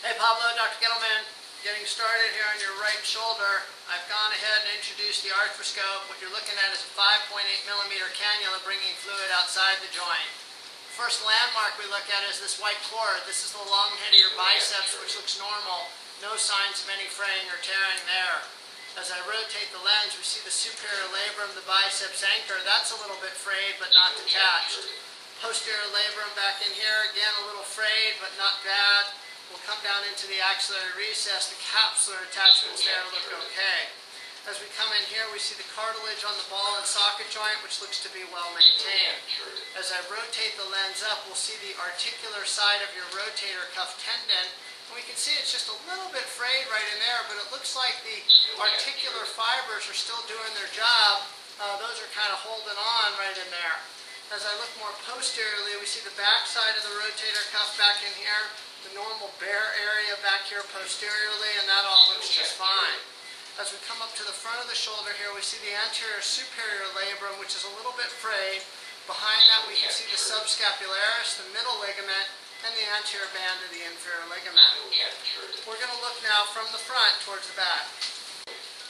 Hey Pablo, Dr. Gettleman, getting started here on your right shoulder. I've gone ahead and introduced the arthroscope. What you're looking at is a 5.8 millimeter cannula bringing fluid outside the joint. The first landmark we look at is this white cord. This is the long head of your biceps, which looks normal. No signs of any fraying or tearing there. As I rotate the lens, we see the superior labrum, the biceps anchor. That's a little bit frayed, but not detached. Posterior labrum back in here, again a little frayed, but not bad. We'll come down into the axillary recess. The capsular attachments there look okay. As we come in here, we see the cartilage on the ball and socket joint, which looks to be well maintained. As I rotate the lens up, we'll see the articular side of your rotator cuff tendon. And we can see it's just a little bit frayed right in there, but it looks like the articular fibers are still doing their job. Those are kind of holding on right in there. As I look more posteriorly, we see the back side of the rotator cuff back in here, the normal bare area back here posteriorly, and that all looks just fine. As we come up to the front of the shoulder here, we see the anterior superior labrum, which is a little bit frayed. Behind that, we can see the subscapularis, the middle ligament, and the anterior band of the inferior ligament. We're going to look now from the front towards the back.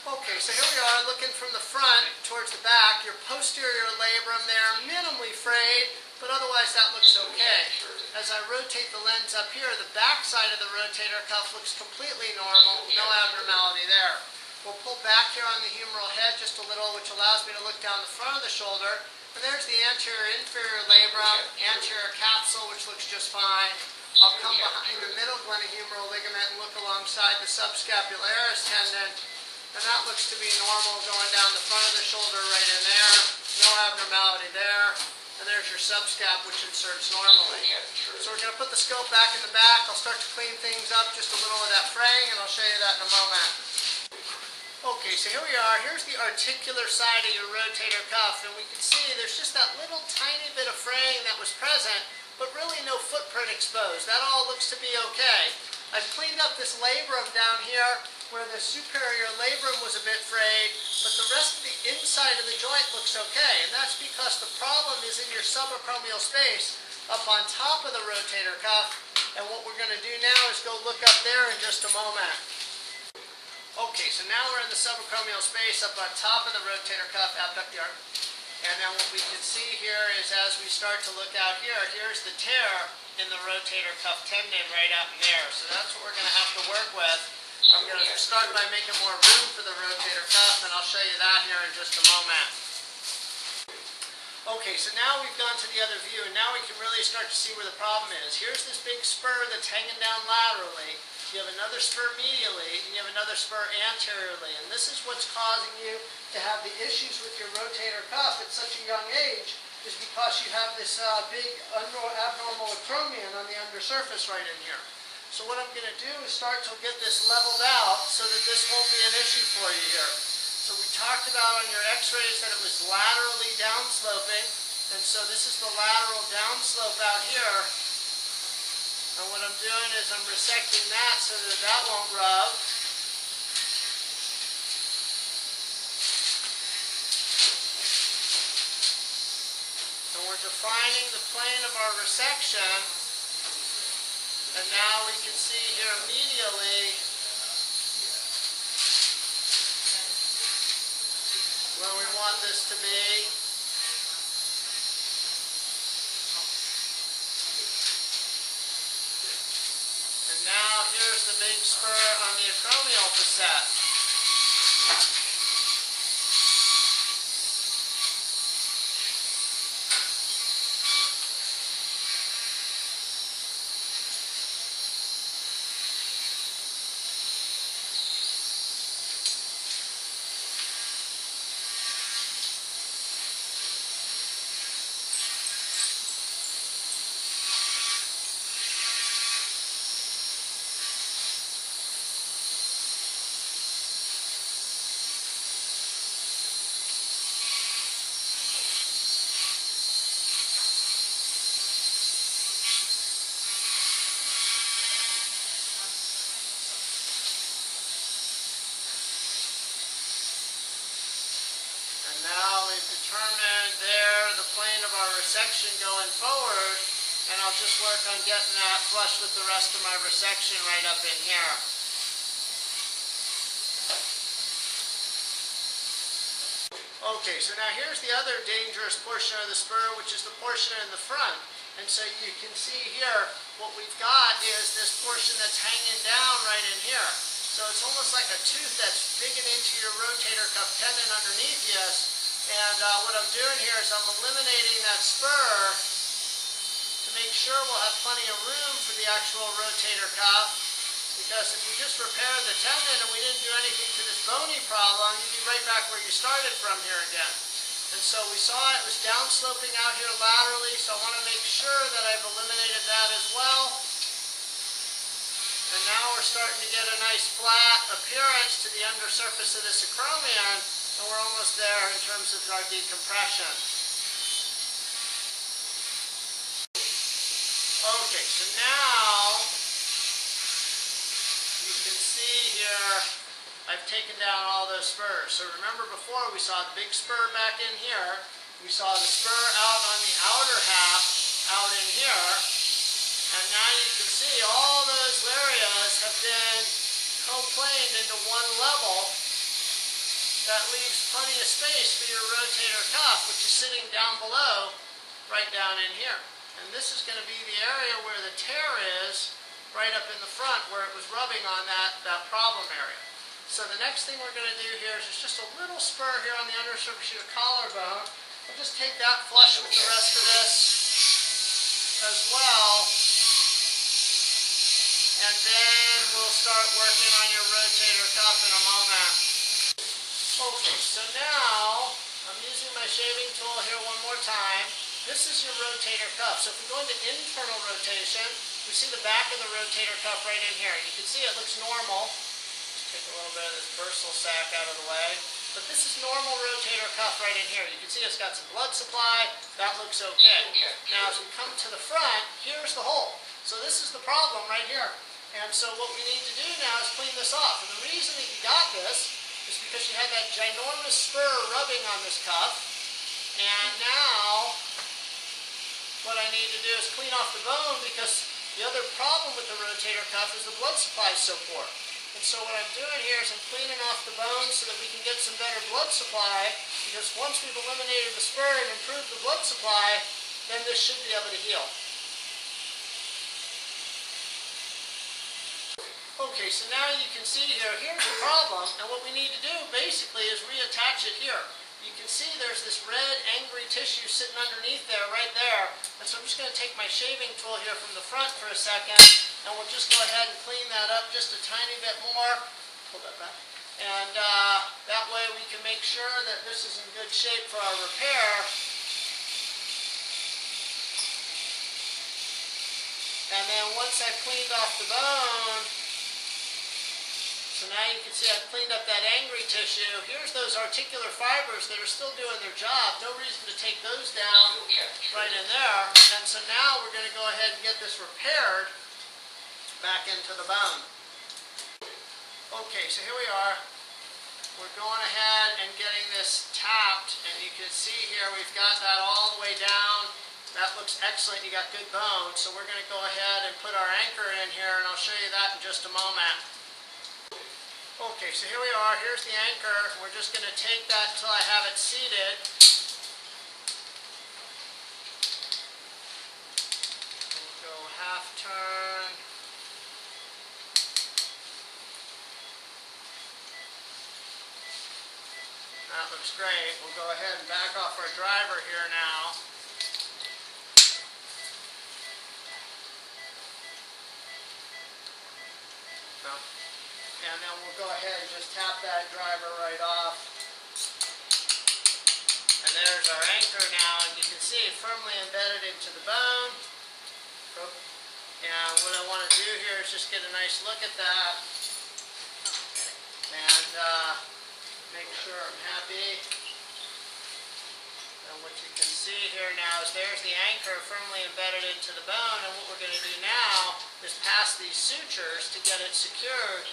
Okay, so here we are looking from the front towards the back. Your posterior labrum there, minimally frayed, but otherwise that looks okay. As I rotate the lens up here, the back side of the rotator cuff looks completely normal, no abnormality there. We'll pull back here on the humeral head just a little, which allows me to look down the front of the shoulder. And there's the anterior inferior labrum, anterior capsule, which looks just fine. I'll come behind the middle glenohumeral ligament and look alongside the subscapularis tendon. And that looks to be normal going down the front of the shoulder right in there. No abnormality there. And there's your subscap, which inserts normally. So we're going to put the scope back in the back. I'll start to clean things up, just a little of that fraying, and I'll show you that in a moment. Okay, so here we are. Here's the articular side of your rotator cuff, and we can see there's just that little tiny bit of fraying that was present, but really no footprint exposed. That all looks to be okay. I've cleaned up this labrum down here where the superior labrum was a bit frayed, but the rest of the inside of the joint looks okay, and that's because the problem is in your subacromial space up on top of the rotator cuff, and what we're going to do now is go look up there in just a moment. Okay, so now we're in the subacromial space up on top of the rotator cuff, abductor. And then what we can see here is as we start to look out here, here's the tear in the rotator cuff tendon right out in there. So that's what we're going to have to work with. I'm going to start by making more room for the rotator cuff, and I'll show you that here in just a moment. Okay, so now we've gone to the other view, and now we can really start to see where the problem is. Here's this big spur that's hanging down laterally. You have another spur medially, and you have another spur anteriorly. And this is what's causing you to have the issues with your rotator cuff at such a young age, is because you have this big abnormal acromion on the undersurface right in here. So what I'm going to do is start to get this leveled out so that this won't be an issue for you here. So we talked about on your x-rays that it was laterally downsloping, and so this is the lateral downslope out here. And what I'm doing is I'm resecting that so that that won't rub. And we're defining the plane of our resection. And now we can see here medially where we want this to be. And now here's the big spur on the acromial facet. Now we've determined there the plane of our resection going forward. and I'll just work on getting that flush with the rest of my resection right up in here. Okay, so now here's the other dangerous portion of the spur, which is the portion in the front. And so you can see here, what we've got is this portion that's hanging down right in here. So it's almost like a tooth that's digging into your rotator cuff tendon underneath you. And what I'm doing here is I'm eliminating that spur to make sure we'll have plenty of room for the actual rotator cuff. Because if we just repaired the tendon and we didn't do anything to this bony problem, you'd be right back where you started from here again. And so we saw it was downsloping out here laterally, so I want to make sure that I've eliminated that as well. And now we're starting to get a nice flat appearance to the undersurface of this acromion, and we're almost there in terms of our decompression. Okay, so now you can see here, I've taken down all those spurs. So remember before we saw the big spur back in here, we saw the spur out on the outer half out in here, and now you can see all those areas have been co-planed into one level. That leaves plenty of space for your rotator cuff, which is sitting down below, right down in here. And this is going to be the area where the tear is, right up in the front where it was rubbing on that problem area. So the next thing we're going to do here is just a little spur here on the undersurface of your collarbone. I'll just take that flush with the rest of this as well. And then we'll start working on your rotator cuff in a moment. Okay, so now I'm using my shaving tool here one more time. This is your rotator cuff. So if we go into internal rotation, we see the back of the rotator cuff right in here. You can see it looks normal. Just take a little bit of this bursal sac out of the way. But this is normal rotator cuff right in here. You can see it's got some blood supply. That looks okay. Now as we come to the front, here's the hole. So this is the problem right here. And so what we need to do now is clean this off. And the reason that you got this is because you had that ginormous spur rubbing on this cuff. And now what I need to do is clean off the bone, because the other problem with the rotator cuff is the blood supply is so poor. And so what I'm doing here is I'm cleaning off the bone so that we can get some better blood supply, because once we've eliminated the spur and improved the blood supply, then this should be able to heal. Okay, so now you can see here, here's the problem, and what we need to do basically is reattach it here. You can see there's this red, angry tissue sitting underneath there, right there. And so I'm just going to take my shaving tool here from the front for a second, and we'll just go ahead and clean that up just a tiny bit more. Pull that back. And that way we can make sure that this is in good shape for our repair. And then once I've cleaned off the bone, so now you can see I've cleaned up that angry tissue. Here's those articular fibers that are still doing their job. No reason to take those down right in there. And so now we're going to go ahead and get this repaired back into the bone. Okay, so here we are. We're going ahead and getting this tapped. And you can see here we've got that all the way down. That looks excellent. You got good bone. So we're going to go ahead and put our anchor in here, and I'll show you that in just a moment. Okay, so here we are. Here's the anchor. We're just going to take that until I have it seated. We'll go half turn. That looks great. We'll go ahead and back off our driver here now. No. And then we'll go ahead and just tap that driver right off. And there's our anchor now, and you can see it firmly embedded into the bone. And what I want to do here is just get a nice look at that. And make sure I'm happy. And what you can see here now is there's the anchor firmly embedded into the bone, and what we're going to do now is pass these sutures to get it secured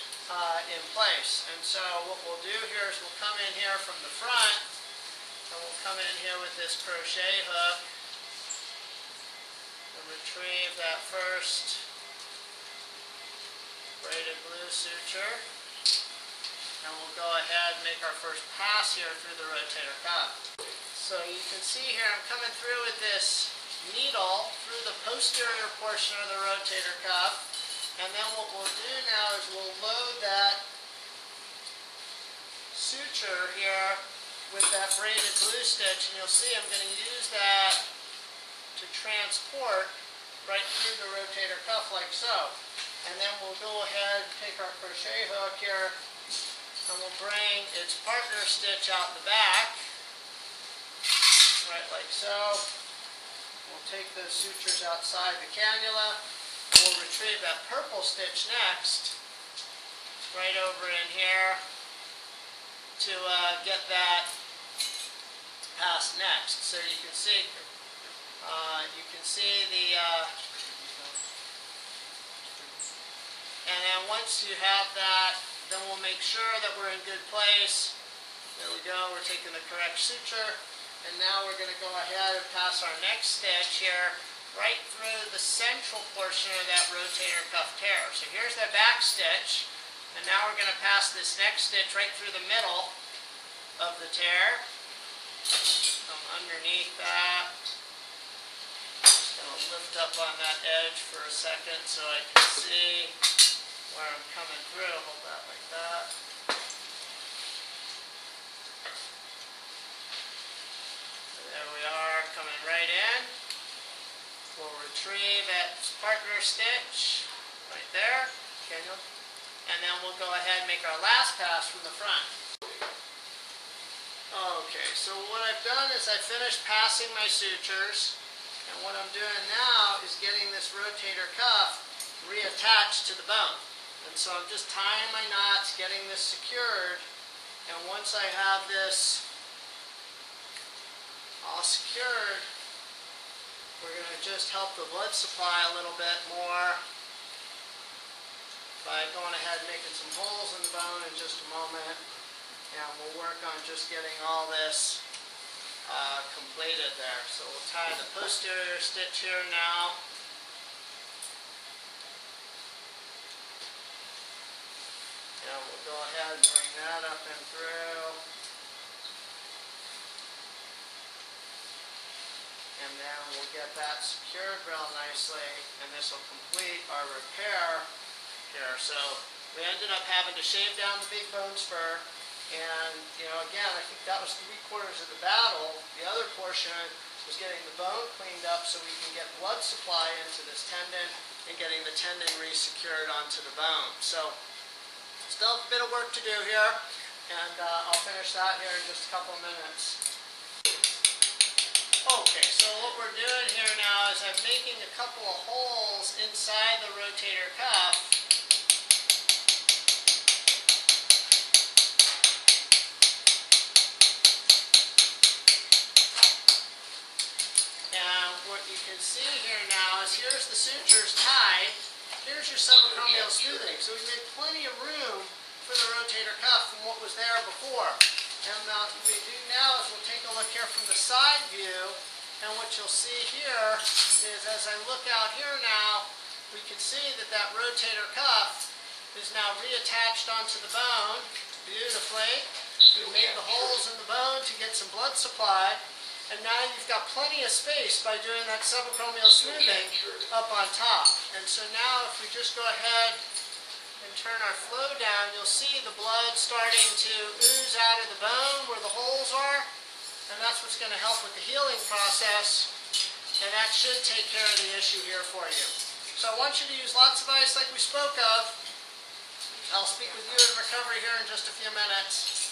in place. And so what we'll do here is we'll come in here from the front, and we'll come in here with this crochet hook, and we're retrieve that first braided blue suture. And we'll go ahead and make our first pass here through the rotator cuff. So you can see here I'm coming through with this needle through the posterior portion of the rotator cuff. And then what we'll do now is we'll load that suture here with that braided blue stitch. And you'll see I'm going to use that to transport right through the rotator cuff like so. And then we'll go ahead and take our crochet hook here and we'll bring its partner stitch out the back, right like so. We'll take those sutures outside the cannula and we'll retrieve that purple stitch next, right over in here to get that pass next. So you can see the and then once you have that, then we'll make sure that we're in good place. There we go, we're taking the correct suture. And now we're going to go ahead and pass our next stitch here right through the central portion of that rotator cuff tear. So here's that back stitch. And now we're going to pass this next stitch right through the middle of the tear. Come underneath that. Just going to lift up on that edge for a second so I can see where I'm coming through. Hold that like that. So there we are, coming right in. We'll retrieve that partner stitch right there. And then we'll go ahead and make our last pass from the front. Okay, so what I've done is I finished passing my sutures. And what I'm doing now is getting this rotator cuff reattached to the bone. And so I'm just tying my knots, getting this secured, and once I have this all secured, we're going to just help the blood supply a little bit more by going ahead and making some holes in the bone in just a moment, and we'll work on just getting all this completed there. So we'll tie the posterior stitch here now. And we'll go ahead and bring that up and through. And then we'll get that secured real nicely. And this will complete our repair here. So we ended up having to shave down the big bone spur. And, again, I think that was 3/4 of the battle. The other portion was getting the bone cleaned up so we can get blood supply into this tendon and getting the tendon re-secured onto the bone. So still a bit of work to do here, and I'll finish that here in just a couple of minutes. Okay, so what we're doing here now is I'm making a couple of holes inside the rotator cuff. And what you can see here now is here's the sutures tied. Here's your subacromial smoothing. So we made plenty of room for the rotator cuff from what was there before. And what we do now is we'll take a look here from the side view. And what you'll see here is as I look out here now, we can see that that rotator cuff is now reattached onto the bone beautifully. We've made the holes in the bone to get some blood supply. And now you've got plenty of space by doing that subacromial smoothing up on top. And so now if we just go ahead and turn our flow down, you'll see the blood starting to ooze out of the bone where the holes are. And that's what's going to help with the healing process. And that should take care of the issue here for you. So I want you to use lots of ice like we spoke of. I'll speak with you in recovery here in just a few minutes.